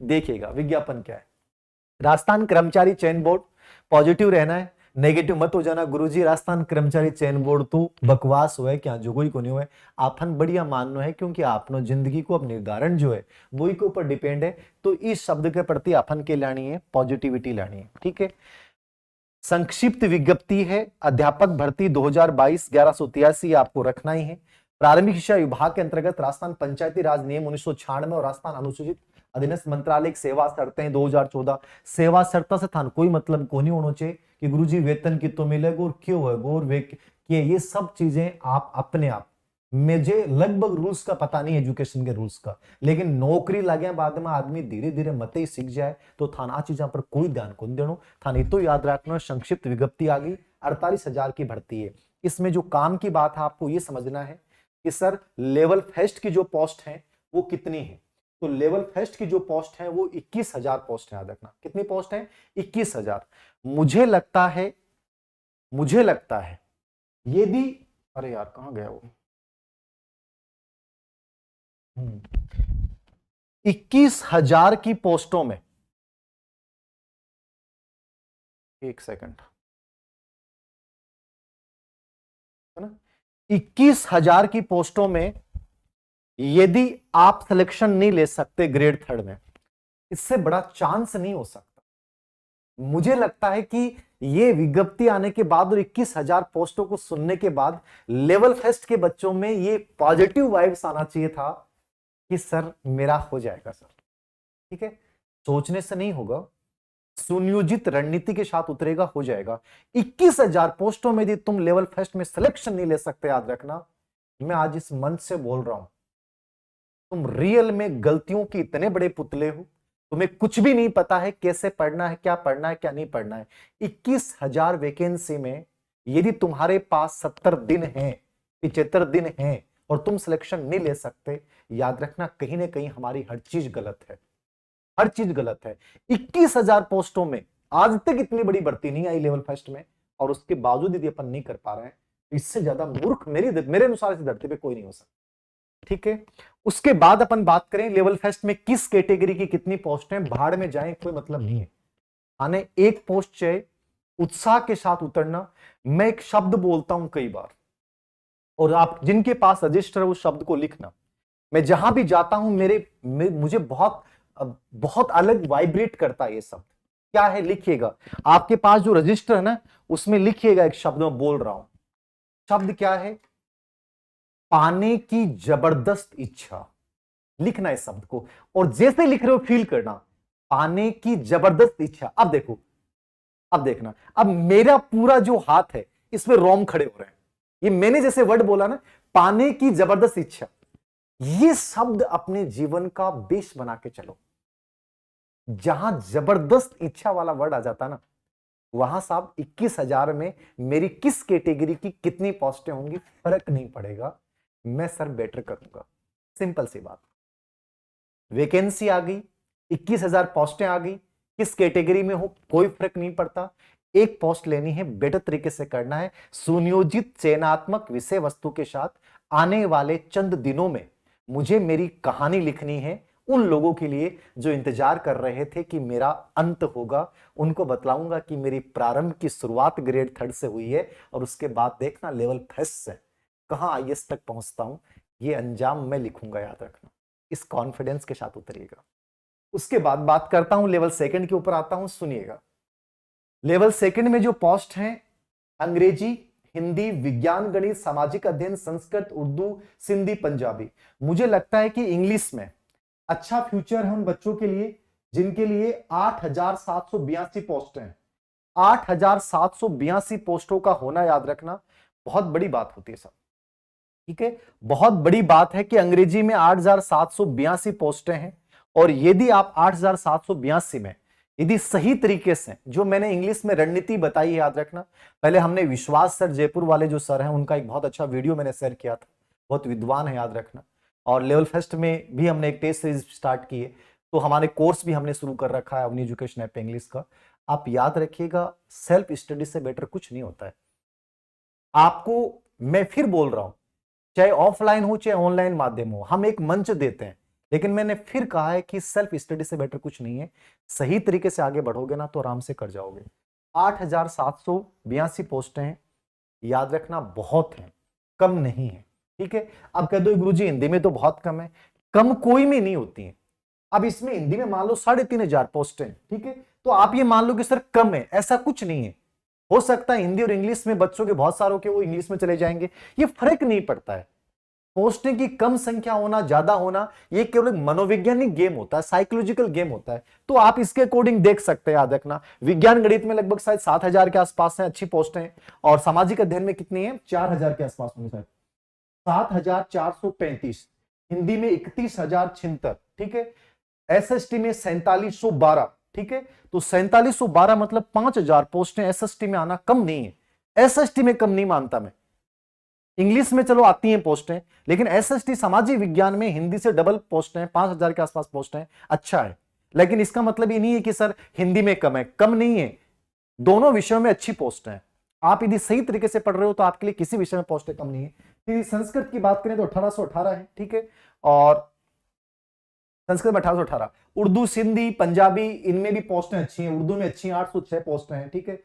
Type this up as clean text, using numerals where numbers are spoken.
देखिएगा विज्ञापन क्या है। राजस्थान कर्मचारी चयन बोर्ड, पॉजिटिव रहना है, नेगेटिव मत हो जाना। गुरुजी राजस्थान कर्मचारी चयन बोर्ड तो बकवास हुआ है, क्या जो कोई को नहीं हुआ है, आपन बढ़िया मानना है, क्योंकि आपनो जिंदगी को अब निर्धारण जो है वही के ऊपर डिपेंड है। तो इस शब्द के प्रति अपन के लानी है पॉजिटिविटी लानी है, ठीक है। संक्षिप्त विज्ञप्ति है, अध्यापक भर्ती 2022 1183 आपको रखना ही है। प्रारंभिक शिक्षा विभाग के अंतर्गत राजस्थान पंचायती राज नियम 1996 और राजस्थान अनुसूचित अधीनस्थ मंत्रालय सेवा शर्तें 2014। सेवा शर्त से थान कोई मतलब को नहीं होना चाहिए कि गुरुजी वेतन कितो मिलेगा और क्यों है और वे कि ये सब चीजें आप अपने आप, मुझे लगभग रूल्स का पता नहीं एजुकेशन के रूल्स का, लेकिन नौकरी लगे बाद में आदमी धीरे धीरे मत ही सीख जाए तो थाना चीजों पर कोई ध्यान को नहीं देना। थाने तो याद रखना संक्षिप्त विज्ञप्ति आ गई 48,000 की भर्ती है। इसमें जो काम की बात है आपको ये समझना है कि सर लेवल फर्स्ट की जो पोस्ट है वो कितनी है। तो लेवल फर्स्ट की जो पोस्ट है वो 21,000 पोस्ट है, याद रखना। कितनी पोस्ट है? 21,000। मुझे लगता है यदि, अरे यार कहां गया वो, 21,000 की पोस्टों में, एक सेकंड है ना, 21,000 की पोस्टों में यदि आप सिलेक्शन नहीं ले सकते ग्रेड थर्ड में, इससे बड़ा चांस नहीं हो सकता। मुझे लगता है कि ये विज्ञप्ति आने के बाद और 21,000 पोस्टों को सुनने के बाद लेवल फर्स्ट के बच्चों में ये पॉजिटिव वाइब्स आना चाहिए था कि सर मेरा हो जाएगा सर, ठीक है। सोचने से नहीं होगा, सुनियोजित रणनीति के साथ उतरेगा, हो जाएगा। 21,000 पोस्टों में यदि तुम लेवल फर्स्ट में सिलेक्शन नहीं ले सकते, याद रखना, मैं आज इस मंच से बोल रहा हूं, तुम रियल में गलतियों के इतने बड़े पुतले हो, तुम्हें कुछ भी नहीं पता है कैसे पढ़ना है, क्या पढ़ना है, क्या नहीं पढ़ना है। 21,000 वैकेंसी में यदि तुम्हारे पास 70 दिन है, 75 दिन है और तुम सिलेक्शन नहीं ले सकते, याद रखना कहीं ना कहीं हमारी हर चीज गलत है, हर चीज गलत है। 21,000 पोस्टों में आज तक इतनी बड़ी भर्ती नहीं आई लेवल फर्स्ट में, और उसके बावजूद यदि अपन नहीं कर पा रहे हैं, इससे ज्यादा मूर्ख मेरे अनुसार इस धरती पे कोई नहीं हो सकता, ठीक है। उसके बाद अपन बात करें लेवल फर्स्ट में किस कैटेगरी की कितनी पोस्ट है, भाड़ में जाए कोई मतलब नहीं है, आने एक पोस्ट चाहिए, उत्साह के साथ उतरना। मैं एक शब्द बोलता हूं कई बार, और आप जिनके पास रजिस्टर है उस शब्द को लिखना। मैं जहां भी जाता हूं मुझे बहुत अलग वाइब्रेट करता है ये शब्द। क्या है? लिखिएगा, आपके पास जो रजिस्टर है ना उसमें लिखिएगा एक शब्द मैं बोल रहा हूं। शब्द क्या है? पाने की जबरदस्त इच्छा। लिखना है शब्द को, और जैसे लिख रहे हो फील करना, पाने की जबरदस्त इच्छा। अब देखो, अब देखना, अब मेरा पूरा जो हाथ है इसमें रोम खड़े हो रहे हैं। ये मैंने जैसे वर्ड बोला ना, पाने की जबरदस्त इच्छा, ये शब्द अपने जीवन का बेस बना के चलो। जहां जबरदस्त इच्छा वाला वर्ड आ जाता ना, वहां साहब 21,000 में मेरी किस कैटेगरी की कितनी पोस्टें होंगी फर्क नहीं पड़ेगा, मैं सर बेटर करूंगा। सिंपल सी बात। वैकेंसी आ गई, 21,000 पोस्टें आ गई, किस कैटेगरी में हो कोई फर्क नहीं पड़ता, एक पोस्ट लेनी है, बेटर तरीके से करना है, सुनियोजित चयनात्मक विषय वस्तु के साथ। आने वाले चंद दिनों में मुझे मेरी कहानी लिखनी है उन लोगों के लिए जो इंतजार कर रहे थे कि मेरा अंत होगा। उनको बतलाऊंगा कि मेरी प्रारंभ की शुरुआत ग्रेड थर्ड से हुई है, और उसके बाद देखना लेवल फर्स्ट से कहां आईएएस तक पहुंचता हूं, ये अंजाम मैं लिखूंगा, याद रखना। इस कॉन्फिडेंस के साथ उतरिएगा। उसके बाद बात करता हूं लेवल सेकंड के ऊपर आता हूं, सुनिएगा। लेवल सेकंड में जो पोस्ट हैं, अंग्रेजी, हिंदी, विज्ञान, गणित, सामाजिक अध्ययन, संस्कृत, उर्दू, सिंधी, पंजाबी। मुझे लगता है कि इंग्लिश में अच्छा फ्यूचर है उन बच्चों के लिए जिनके लिए 8,782 पोस्टें हैं। 8,782 पोस्टों का होना, याद रखना, बहुत बड़ी बात होती है सब, ठीक है। बहुत बड़ी बात है कि अंग्रेजी में 8,782 पोस्टें हैं, और यदि आप 8,782 में यदि सही तरीके से, जो मैंने इंग्लिश में रणनीति बताई है, याद रखना, पहले हमने विश्वास सर जयपुर वाले जो सर हैं उनका एक बहुत अच्छा वीडियो मैंने शेयर किया था, बहुत विद्वान है, याद रखना। और लेवल फर्स्ट में भी हमने एक टेस्ट सीरीज स्टार्ट की है, तो हमारे कोर्स भी हमने शुरू कर रखा है अवनी एजुकेशन ऐप इंग्लिश का। आप याद रखिएगा, सेल्फ स्टडी से बेटर कुछ नहीं होता है। आपको मैं फिर बोल रहा हूं, चाहे ऑफलाइन हो चाहे ऑनलाइन माध्यम हो, हम एक मंच देते हैं लेकिन मैंने फिर कहा है कि सेल्फ स्टडी से बेटर कुछ नहीं है। सही तरीके से आगे बढ़ोगे ना तो आराम से कर जाओगे। 8,782 पोस्टें हैं, याद रखना बहुत है, कम नहीं है। ठीक है, अब कह दो गुरुजी हिंदी में तो बहुत कम है, कम कोई में नहीं होती है। अब इसमें हिंदी में मान लो 3,500 पोस्टें, ठीक है, तो आप ये मान लो कि सर कम है, ऐसा कुछ नहीं है। हो सकता है हिंदी और इंग्लिश में बच्चों के बहुत सारों के वो इंग्लिश में चले जाएंगे, ये फर्क नहीं पड़ता है। पोस्टें की कम संख्या होना ज्यादा होना ये केवल एक मनोवैज्ञानिक गेम होता है, साइकोलॉजिकल गेम होता है। तो आप इसके अकॉर्डिंग देख सकते हैं। याद रखना विज्ञान गणित में लगभग शायद 7,000 के आसपास है अच्छी पोस्टें, और सामाजिक अध्ययन में कितनी है, 4,000 के आसपास होंगे शायद, 7,435। हिंदी में 31,076। ठीक है, एसएसटी में 4712। ठीक है, तो 4712 मतलब 5,000 पोस्टें एसएसटी में आना कम नहीं है। एसएसटी में कम नहीं मानता मैं, इंग्लिश में चलो आती हैं पोस्टें, लेकिन एसएसटी सामाजिक विज्ञान में हिंदी से डबल पोस्टें, 5,000 के आसपास पोस्टें, अच्छा है। लेकिन इसका मतलब ये नहीं है कि सर हिंदी में कम है, कम नहीं है, दोनों विषयों में अच्छी पोस्टें हैं। आप यदि सही तरीके से पढ़ रहे हो तो आपके लिए किसी विषय में पोस्टें कम नहीं है। फिर संस्कृत की बात करें तो 1818 है। ठीक है, और संस्कृत में 1818, उर्दू, सिंधी, पंजाबी, इनमें भी पोस्टें अच्छी हैं, उर्दू में अच्छी 806 पोस्टें हैं। ठीक है,